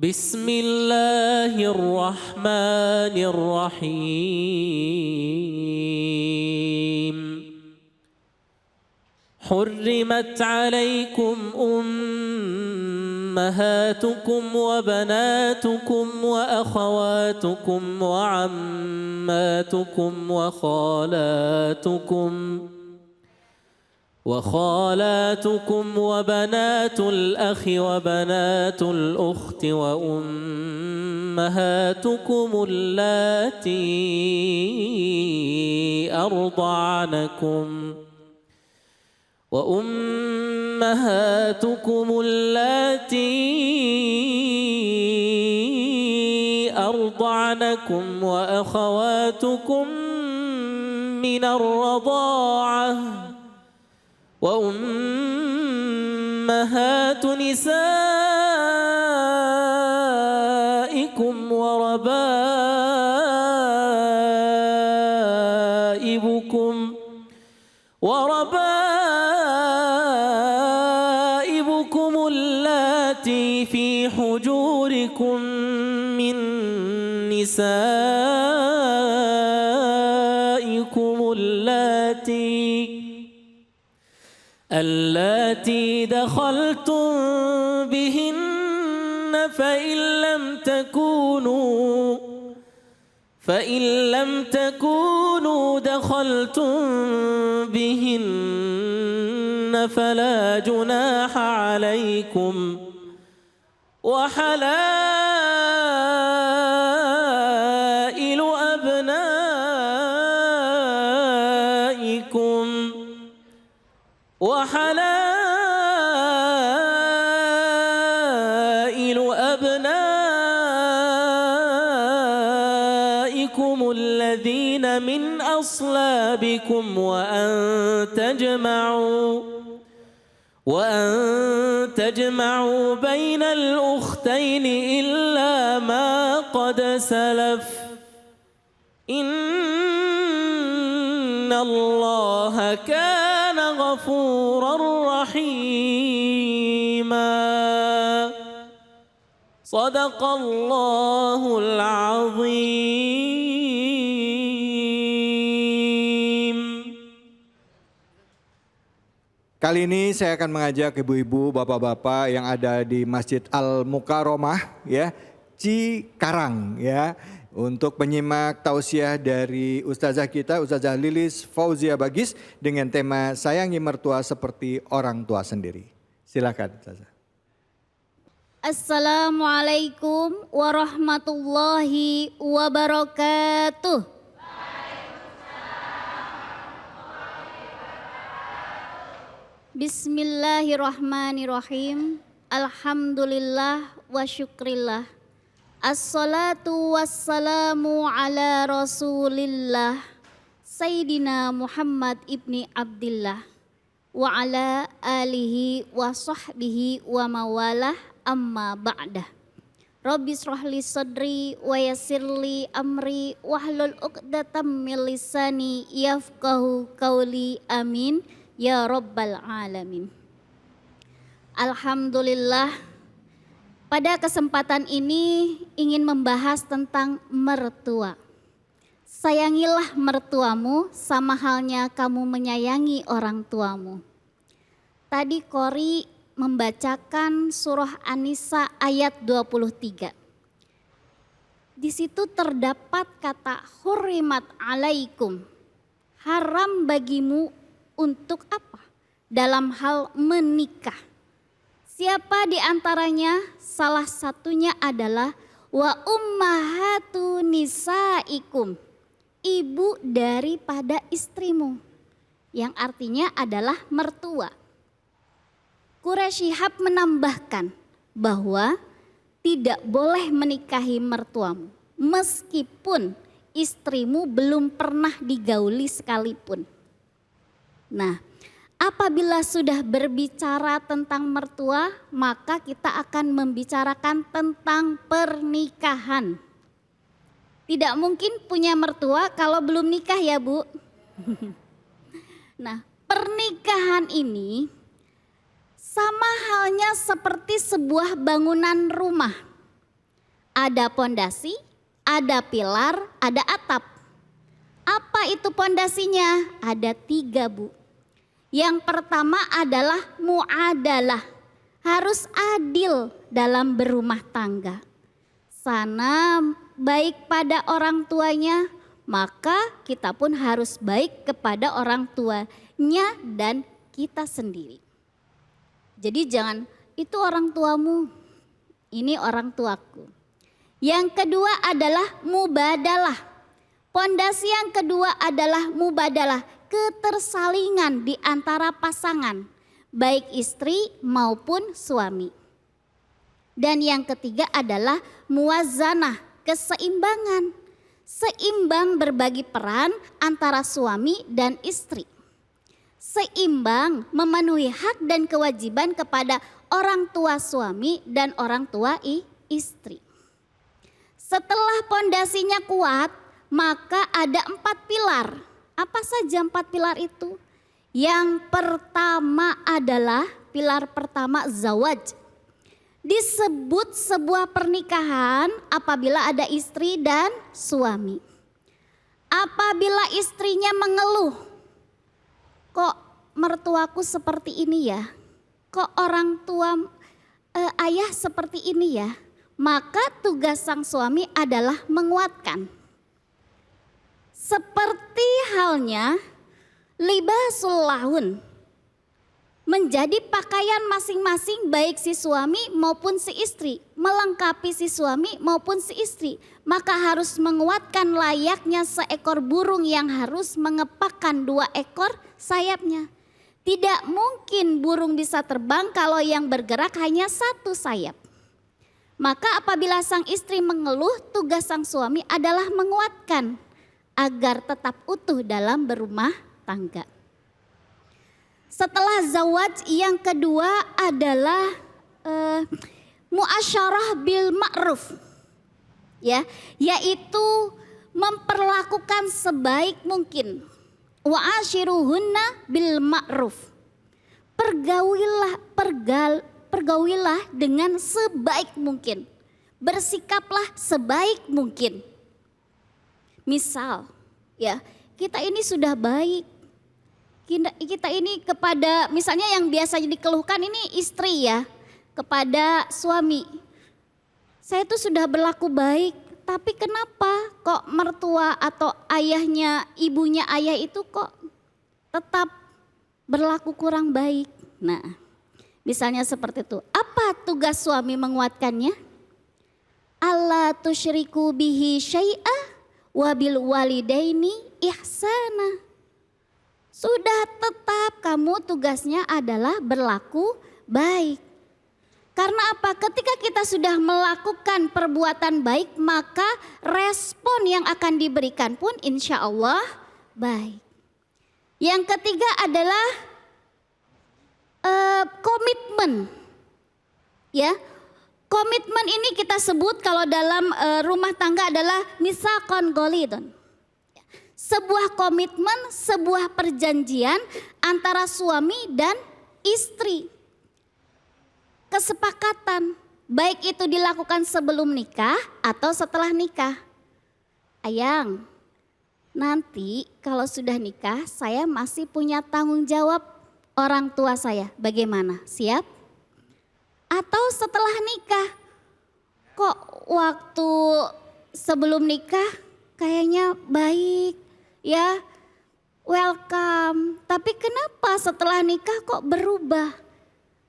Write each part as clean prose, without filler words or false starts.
بسم الله الرحمن الرحيم حرمت عليكم أمهاتكم وبناتكم وأخواتكم وعماتكم وخالاتكم وبنات الأخ وبنات الأخت وأمهاتكم اللاتي أرضعنكم وأخواتكم من الرضاعة وأمهات نسائكم وربائبكم اللاتي في حجوركم من نسائكم اللاتي دخلتم بهن فإن لم تكونوا دخلتم بهن فلا جناح عليكم وحلائل أبنائكم الذين من أصلابكم وأن تجمعوا بين الأختين إلا ما قد سلف إن الله كان غفورا رحيما صدق الله العظيم. Kali ini saya akan mengajak ibu-ibu, bapak-bapak yang ada di Masjid Al-Mukarromah ya, Cikarang ya, untuk menyimak tausiah dari Ustazah kita, Ustazah Lilis Fauzia Bagis dengan tema sayangi mertua seperti orang tua sendiri. Silakan Ustazah. Assalamualaikum warahmatullahi wabarakatuh. Bismillahirrahmanirrahim. Alhamdulillah wa syukrillah. Assalatu wassalamu ala rasulillah Sayyidina Muhammad ibni Abdillah wa ala alihi wa sahbihi wa mawalah amma ba'dah. Rabbi shrahli sadri wa yassirli amri wahlul uqdatam min lisani yafqahu qawli amin ya rabbal alamin. Alhamdulillah, pada kesempatan ini ingin membahas tentang mertua. Sayangilah mertuamu sama halnya kamu menyayangi orang tuamu. Tadi Qori membacakan surah An-Nisa ayat 23. Di situ terdapat kata hurrimat alaikum, haram bagimu untuk apa? Dalam hal menikah. Siapa di antaranya? Salah satunya adalah wa ummahatu nisaikum, ibu daripada istrimu, yang artinya adalah mertua. Quraisy Shihab menambahkan bahwa tidak boleh menikahi mertuamu meskipun istrimu belum pernah digauli sekalipun. Nah, apabila sudah berbicara tentang mertua, maka kita akan membicarakan tentang pernikahan. Tidak mungkin punya mertua kalau belum nikah ya Bu. Nah, pernikahan ini sama halnya seperti sebuah bangunan rumah. ada pondasi, ada pilar, ada atap. Apa itu pondasinya? Ada 3, Bu. Yang pertama adalah muadalah. Harus adil dalam berumah tangga. Sana baik pada orang tuanya, maka kita pun harus baik kepada orang tuanya dan kita sendiri. Jadi jangan, itu orang tuamu, ini orang tuaku. Yang kedua adalah mubadalah. Pondasi yang kedua adalah mubadalah, ketersalingan di antara pasangan, baik istri maupun suami. Dan yang ketiga adalah muwazanah, keseimbangan. Seimbang berbagi peran antara suami dan istri. Seimbang memenuhi hak dan kewajiban kepada orang tua suami dan orang tua istri. Setelah pondasinya kuat, maka ada 4 pilar. Apa saja 4 pilar itu? Yang pertama adalah pilar pertama zawaj. Disebut sebuah pernikahan apabila ada istri dan suami. Apabila istrinya mengeluh, kok mertuaku seperti ini ya? Kok orang tua ayah seperti ini ya? Maka tugas sang suami adalah menguatkan. Seperti halnya libasul lahun, menjadi pakaian masing-masing baik si suami maupun si istri, melengkapi si suami maupun si istri. Maka harus menguatkan layaknya seekor burung yang harus mengepakkan 2 ekor sayapnya. Tidak mungkin burung bisa terbang kalau yang bergerak hanya 1 sayap. Maka apabila sang istri mengeluh, tugas sang suami adalah menguatkan agar tetap utuh dalam berumah tangga. Setelah zawaj, yang kedua adalah muasyarah bil ma'ruf, ya, yaitu memperlakukan sebaik mungkin. Wa ashiruhunna bil ma'ruf. Pergaulilah dengan sebaik mungkin. Bersikaplah sebaik mungkin. Misal, ya, kita ini sudah baik. Kita ini kepada, misalnya yang biasanya dikeluhkan ini istri ya, kepada suami. Saya tuh sudah berlaku baik, tapi kenapa kok mertua atau ayahnya, ibunya ayah itu kok tetap berlaku kurang baik? Nah, misalnya seperti itu. Apa tugas suami menguatkannya? Alla tusyriku bihi syai'ah wa bil walidaini ihsana. Sudah tetap kamu tugasnya adalah berlaku baik. Karena apa? Ketika kita sudah melakukan perbuatan baik, maka respon yang akan diberikan pun insya Allah baik. Yang ketiga adalah komitmen. Ya, komitmen ini kita sebut kalau dalam rumah tangga adalah misaqon golidon. Sebuah komitmen, sebuah perjanjian antara suami dan istri. Kesepakatan, baik itu dilakukan sebelum nikah atau setelah nikah. Ayang, nanti kalau sudah nikah saya masih punya tanggung jawab orang tua saya. Bagaimana? Siap? Atau setelah nikah, kok waktu sebelum nikah kayaknya baik, ya, welcome. Tapi kenapa setelah nikah kok berubah?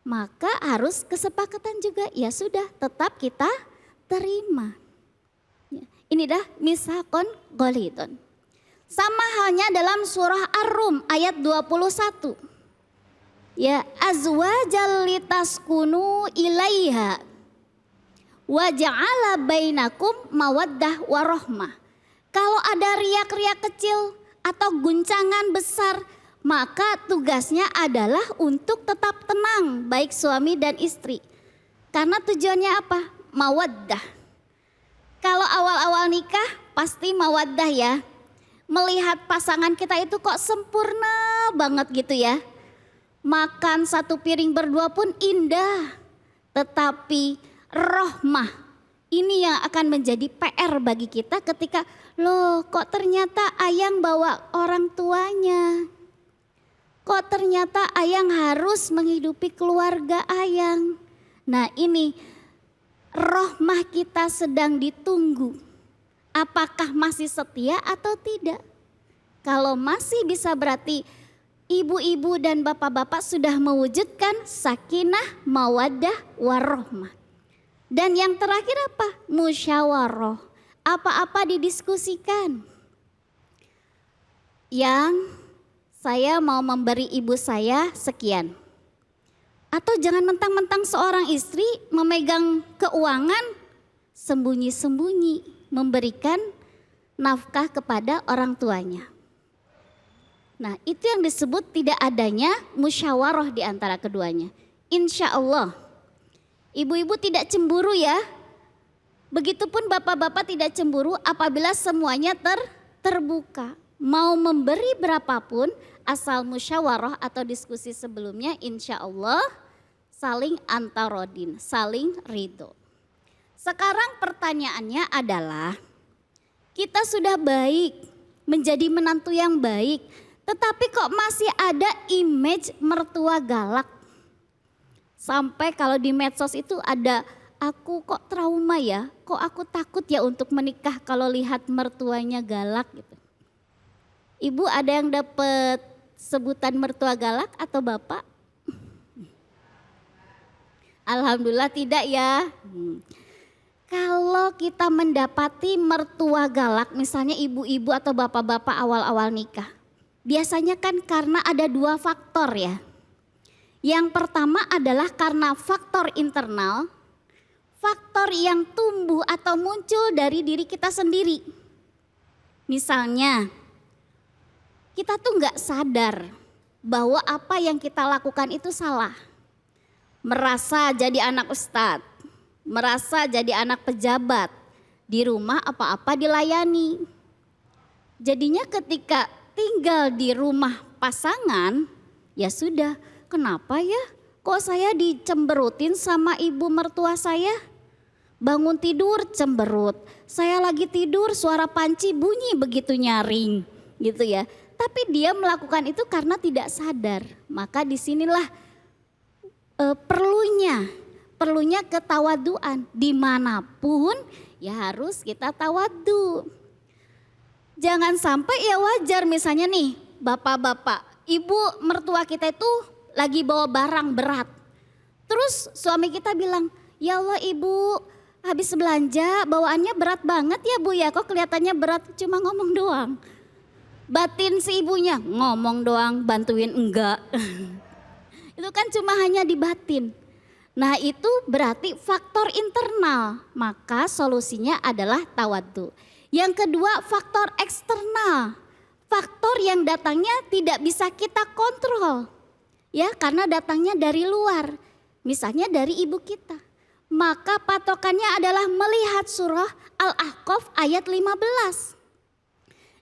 Maka harus kesepakatan juga, ya sudah tetap kita terima. Ya, ini dah misaqon golidon. Sama halnya dalam surah Ar-Rum ayat 21. Ya, azwajal litaskunu ilaiha wa ja'ala bainakum mawaddah warahmah. Kalau ada riak-riak kecil atau guncangan besar, maka tugasnya adalah untuk tetap tenang baik suami dan istri. Karena tujuannya apa? Mawaddah. Kalau awal-awal nikah pasti mawaddah ya. Melihat pasangan kita itu kok sempurna banget gitu ya. Makan satu piring berdua pun indah. Tetapi rahmah, Ini yang akan menjadi PR bagi kita ketika loh kok ternyata Ayang bawa orang tuanya. Kok ternyata Ayang harus menghidupi keluarga Ayang. Nah ini rohmah kita sedang ditunggu. Apakah masih setia atau tidak? Kalau masih bisa berarti ibu-ibu dan bapak-bapak sudah mewujudkan sakinah, mawaddah, warohmah. Dan yang terakhir apa? Musyawarah. Apa-apa didiskusikan. Yang saya mau memberi ibu saya sekian. Atau jangan mentang-mentang seorang istri memegang keuangan sembunyi-sembunyi memberikan nafkah kepada orang tuanya. Nah itu yang disebut tidak adanya musyawarah di antara keduanya. Insya Allah ibu-ibu tidak cemburu ya. Begitupun bapak-bapak tidak cemburu apabila semuanya terbuka. Mau memberi berapapun asal musyawarah atau diskusi sebelumnya insya Allah saling antarodin, saling ridho. Sekarang pertanyaannya adalah kita sudah baik, menjadi menantu yang baik. Tetapi kok masih ada image mertua galak. Sampai kalau di medsos itu ada aku kok trauma ya, kok aku takut ya untuk menikah kalau lihat mertuanya galak gitu. Ibu ada yang dapat sebutan mertua galak atau bapak? Alhamdulillah tidak ya. Kalau kita mendapati mertua galak misalnya ibu-ibu atau bapak-bapak awal-awal nikah. Biasanya kan karena ada dua faktor ya. Yang pertama adalah karena faktor internal. Faktor yang tumbuh atau muncul dari diri kita sendiri. Misalnya kita tuh gak sadar bahwa apa yang kita lakukan itu salah. Merasa jadi anak ustadz, merasa jadi anak pejabat, di rumah apa-apa dilayani. Jadinya ketika tinggal di rumah pasangan, ya sudah kenapa ya kok saya dicemberutin sama ibu mertua saya? Bangun tidur cemberut, saya lagi tidur suara panci bunyi begitu nyaring gitu ya. Tapi dia melakukan itu karena tidak sadar. Maka disinilah perlunya ketawaduan. Dimanapun ya harus kita tawadu. Jangan sampai ya wajar misalnya nih bapak-bapak, ibu mertua kita itu lagi bawa barang berat. Terus suami kita bilang, ya Allah ibu habis belanja bawaannya berat banget ya bu ya, kok kelihatannya berat, cuma ngomong doang. Batin si ibunya ngomong doang, bantuin enggak. Itu kan cuma hanya di batin. Nah itu berarti faktor internal, maka solusinya adalah tawadhu. Yang kedua faktor eksternal, faktor yang datangnya tidak bisa kita kontrol. Ya karena datangnya dari luar, misalnya dari ibu kita. Maka patokannya adalah melihat surah Al-Ahqaf ayat 15.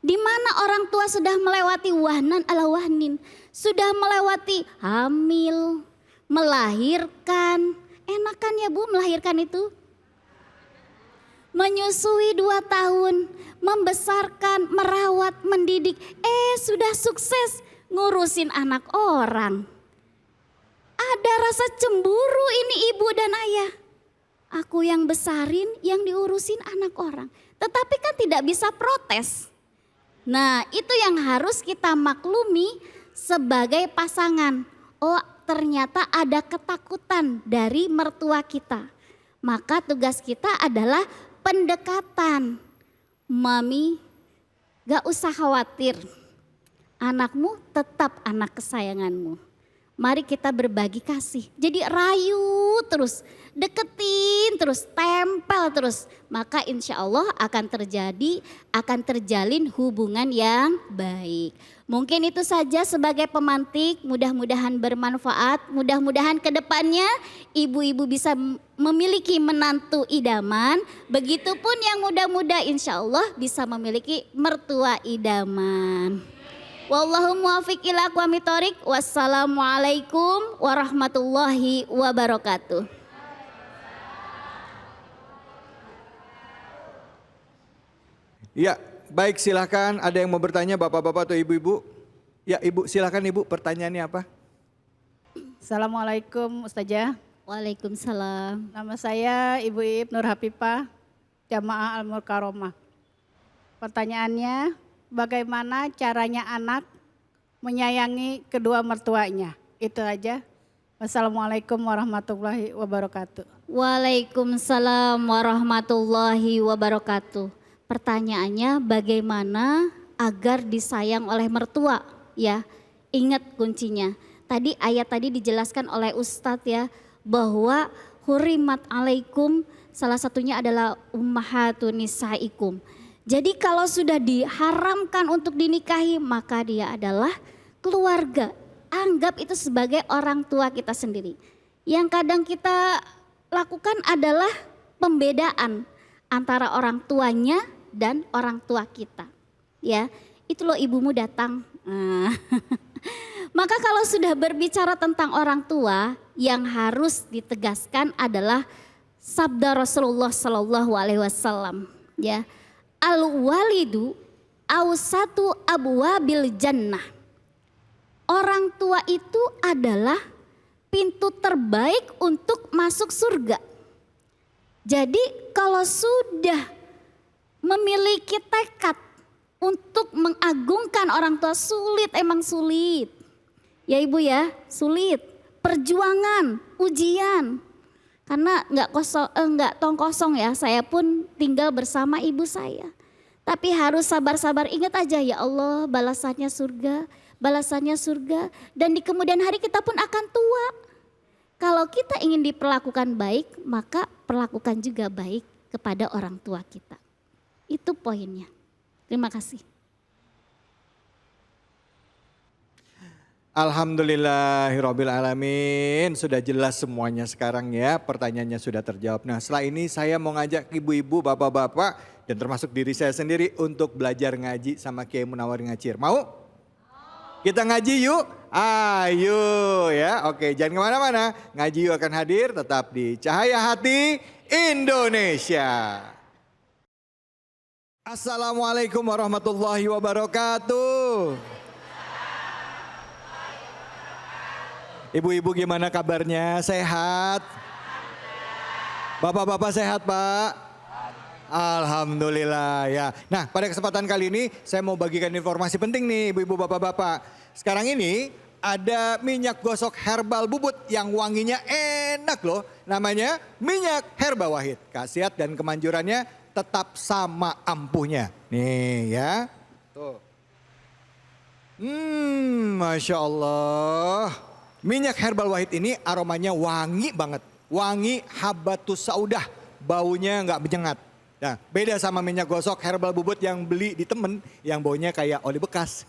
Di mana orang tua sudah melewati wahnan ala wahnin, sudah melewati hamil, melahirkan. Enakan ya bu melahirkan itu? Menyusui 2 tahun, membesarkan, merawat, mendidik. Sudah sukses ngurusin anak orang. Ada rasa cemburu ini ibu dan ayah. Aku yang besarin, yang diurusin anak orang. Tetapi kan tidak bisa protes. Nah itu yang harus kita maklumi sebagai pasangan. Oh ternyata ada ketakutan dari mertua kita. Maka tugas kita adalah pendekatan. Mami gak usah khawatir. Anakmu tetap anak kesayanganmu. Mari kita berbagi kasih. Jadi rayu terus, deketin terus, tempel terus. Maka insya Allah akan terjalin hubungan yang baik. Mungkin itu saja sebagai pemantik, mudah-mudahan bermanfaat. Mudah-mudahan ke depannya ibu-ibu bisa memiliki menantu idaman. Begitupun yang muda-muda insya Allah bisa memiliki mertua idaman. Wallahu muwaffiq ila aqwamit thoriq. Wassalamualaikum warahmatullahi wabarakatuh. Ya, baik silakan. Ada yang mau bertanya bapak-bapak atau ibu-ibu? Ya ibu, silakan ibu, pertanyaannya apa? Assalamualaikum Ustazah. Waalaikumsalam. Nama saya Ibu Ib Nur Hafifah, Jamaah Al-Mukarromah. Pertanyaannya, bagaimana caranya anak menyayangi kedua mertuanya? Itu aja. Wassalamualaikum warahmatullahi wabarakatuh. Waalaikumsalam warahmatullahi wabarakatuh. Pertanyaannya bagaimana agar disayang oleh mertua ya. Ingat kuncinya. Ayat tadi dijelaskan oleh Ustadz ya bahwa hurimat alaikum salah satunya adalah ummahatun nisaikum. Jadi kalau sudah diharamkan untuk dinikahi maka dia adalah keluarga. Anggap itu sebagai orang tua kita sendiri. Yang kadang kita lakukan adalah pembedaan antara orang tuanya dan orang tua kita. Ya, itu loh ibumu datang. Maka kalau sudah berbicara tentang orang tua, yang harus ditegaskan adalah sabda Rasulullah Shallallahu Alaihi Wasallam. Ya, al walidu awsatu abwabil jannah. Orang tua itu adalah pintu terbaik untuk masuk surga. Jadi kalau sudah memiliki tekad untuk mengagungkan orang tua emang sulit. Ya ibu ya, sulit. Perjuangan, ujian. Karena nggak tong kosong ya, saya pun tinggal bersama ibu saya. Tapi harus sabar-sabar, ingat aja ya Allah balasannya surga. Dan di kemudian hari kita pun akan tua. Kalau kita ingin diperlakukan baik, maka perlakukan juga baik kepada orang tua kita. Itu poinnya. Terima kasih. Alhamdulillahirabbil alamin. Sudah jelas semuanya sekarang ya, pertanyaannya sudah terjawab. Nah, setelah ini saya mau ngajak ibu-ibu, bapak-bapak dan termasuk diri saya sendiri untuk belajar ngaji sama Kiai Munawar Ngacir. Mau? Kita ngaji yuk, ayo ya. Oke, jangan kemana-mana. Ngaji yuk akan hadir tetap di Cahaya Hati Indonesia. Assalamualaikum warahmatullahi wabarakatuh. Ibu-ibu gimana kabarnya? Sehat? Bapak-bapak sehat Pak? Alhamdulillah ya. Nah, pada kesempatan kali ini saya mau bagikan informasi penting nih ibu-ibu bapak-bapak. Sekarang ini ada minyak gosok herbal bubut yang wanginya enak loh. Namanya minyak Herba Wahid. Khasiat dan kemanjurannya tetap sama ampuhnya. Nih ya. Tuh. Masya Allah. Minyak Herbal Wahid ini aromanya wangi banget. Wangi habatus saudah. Baunya nggak menyengat. Nah, beda sama minyak gosok herbal bubut yang beli di temen yang baunya kayak oli bekas.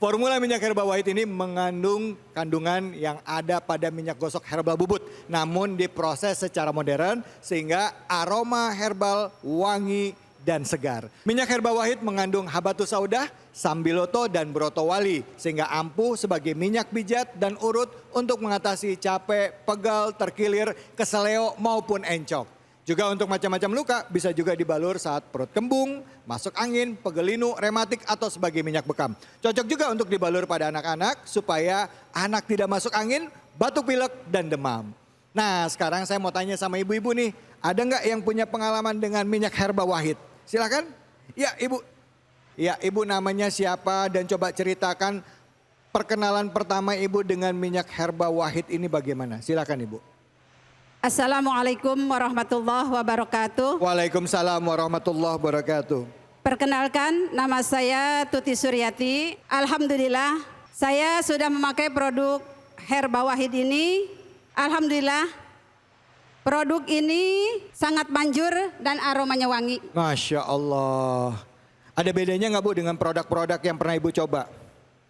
Formula minyak Herba Wahid ini mengandung kandungan yang ada pada minyak gosok herbal bubut. Namun diproses secara modern sehingga aroma herbal wangi dan segar. Minyak Herba Wahid mengandung habatus saudah, sambiloto dan brotowali. Sehingga ampuh sebagai minyak pijat dan urut untuk mengatasi capek, pegal, terkilir, keseleo maupun encok. Juga untuk macam-macam luka bisa juga dibalur saat perut kembung, masuk angin, pegelinu, rematik atau sebagai minyak bekam. Cocok juga untuk dibalur pada anak-anak supaya anak tidak masuk angin, batuk pilek dan demam. Nah sekarang saya mau tanya sama ibu-ibu nih, ada nggak yang punya pengalaman dengan minyak Herba Wahid? Silakan. Ya ibu. Ya ibu namanya siapa dan coba ceritakan perkenalan pertama ibu dengan minyak Herba Wahid ini bagaimana? Silakan ibu. Assalamualaikum warahmatullahi wabarakatuh. Waalaikumsalam warahmatullahi wabarakatuh. Perkenalkan, nama saya Tuti Suryati. Alhamdulillah, saya sudah memakai produk Herba Wahid ini. Alhamdulillah, produk ini sangat manjur dan aromanya wangi. Masya Allah. Ada bedanya nggak Bu dengan produk-produk yang pernah Ibu coba?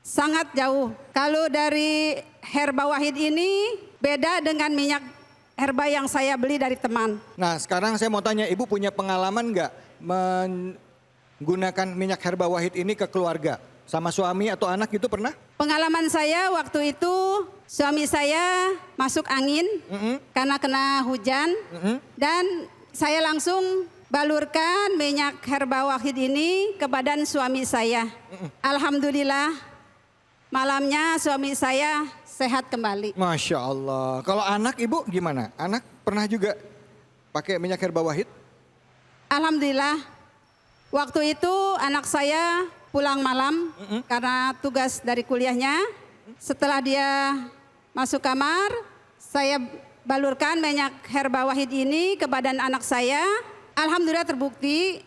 Sangat jauh. Kalau dari Herba Wahid ini beda dengan minyak herba yang saya beli dari teman. Nah sekarang saya mau tanya, Ibu punya pengalaman nggak menggunakan minyak Herba Wahid ini ke keluarga? Sama suami atau anak itu pernah? Pengalaman saya waktu itu suami saya masuk angin karena kena hujan dan saya langsung balurkan minyak herba wahid ini ke badan suami saya. Alhamdulillah malamnya suami saya sehat kembali. Masya Allah. Kalau anak ibu gimana? Anak pernah juga pakai minyak herba wahid? Alhamdulillah waktu itu anak saya pulang malam karena tugas dari kuliahnya. Setelah dia masuk kamar, saya balurkan minyak herba wahid ini ke badan anak saya. Alhamdulillah terbukti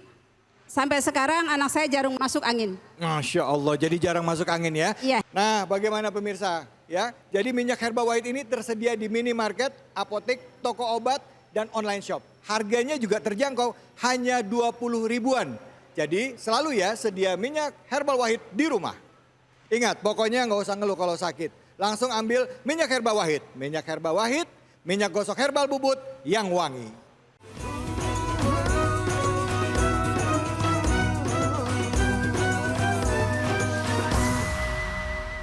sampai sekarang anak saya jarang masuk angin. Masya Allah, jadi jarang masuk angin ya? Iya. Nah, bagaimana pemirsa? Ya, jadi minyak herba wahid ini tersedia di minimarket, apotek, toko obat, dan online shop. Harganya juga terjangkau, hanya 20 ribuan. Jadi selalu ya sedia minyak herbal wahid di rumah. Ingat, pokoknya nggak usah ngeluh kalau sakit. Langsung ambil minyak herba wahid. Minyak herba wahid, minyak gosok herbal bubut yang wangi.